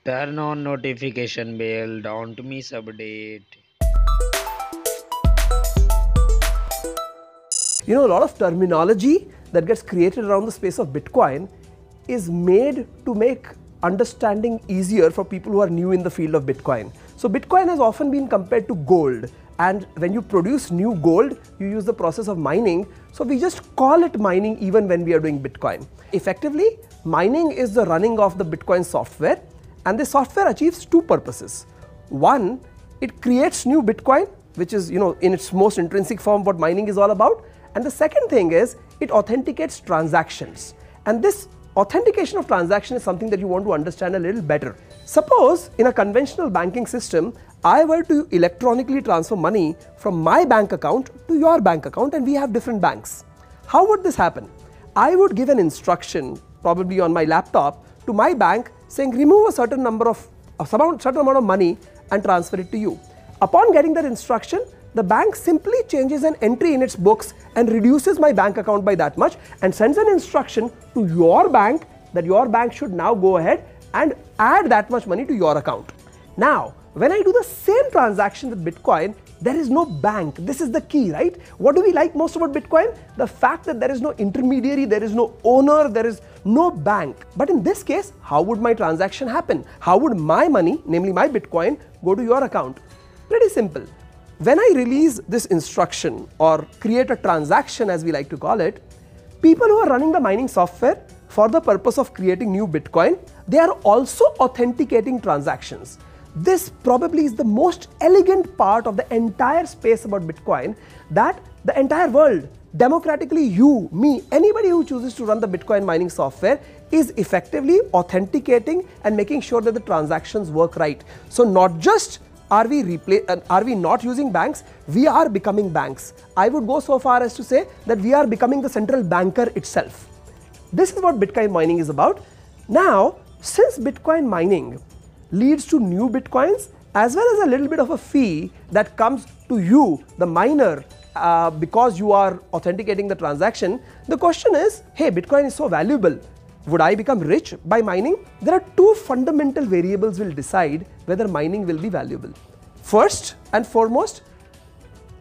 Turn on notification bell, don't miss update. You know, a lot of terminology that gets created around the space of Bitcoin is made to make understanding easier for people who are new in the field of Bitcoin. So Bitcoin has often been compared to gold, and when you produce new gold, you use the process of mining. So we just call it mining even when we are doing Bitcoin. Effectively, mining is the running of the Bitcoin software, and the software achieves two purposes. One, it creates new Bitcoin, which is, in its most intrinsic form what mining is all about. And the second thing is it authenticates transactions. And this authentication of transaction is something that you want to understand a little better. Suppose in a conventional banking system, I were to electronically transfer money from my bank account to your bank account, and we have different banks. How would this happen? I would give an instruction, probably on my laptop, to my bank saying remove a certain amount of money and transfer it to you. Upon getting that instruction, the bank simply changes an entry in its books and reduces my bank account by that much and sends an instruction to your bank that your bank should now go ahead and add that much money to your account. Now, when I do the same transaction with Bitcoin, there is no bank. This is the key, right? What do we like most about Bitcoin? The fact that there is no intermediary, there is no owner, there is no bank. But in this case, how would my transaction happen? How would my money, namely my Bitcoin, go to your account? Pretty simple. When I release this instruction or create a transaction, as we like to call it, people who are running the mining software for the purpose of creating new Bitcoin, they are also authenticating transactions. This probably is the most elegant part of the entire space about Bitcoin, that the entire world, democratically you, me, anybody who chooses to run the Bitcoin mining software is effectively authenticating and making sure that the transactions work right. So not just are we not using banks, we are becoming banks. I would go so far as to say that we are becoming the central banker itself. This is what Bitcoin mining is about. Now, since Bitcoin mining leads to new Bitcoins as well as a little bit of a fee that comes to you, the miner, because you are authenticating the transaction, the question is, hey, Bitcoin is so valuable. Would I become rich by mining? There are two fundamental variables will decide whether mining will be valuable. First and foremost,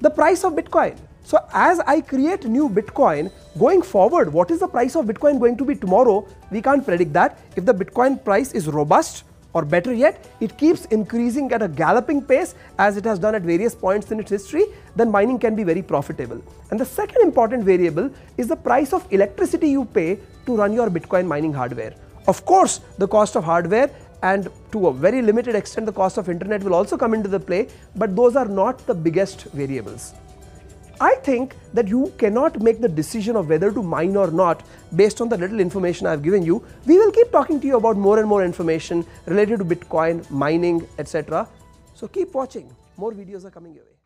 the price of Bitcoin. So as I create new Bitcoin, going forward, what is the price of Bitcoin going to be tomorrow? We can't predict that. If the Bitcoin price is robust, or better yet, it keeps increasing at a galloping pace as it has done at various points in its history, then mining can be very profitable. And the second important variable is the price of electricity you pay to run your Bitcoin mining hardware. Of course, the cost of hardware and to a very limited extent the cost of internet will also come into the play, but those are not the biggest variables. I think that you cannot make the decision of whether to mine or not based on the little information I've given you. We will keep talking to you about more and more information related to Bitcoin, mining, etc. So keep watching. More videos are coming your way.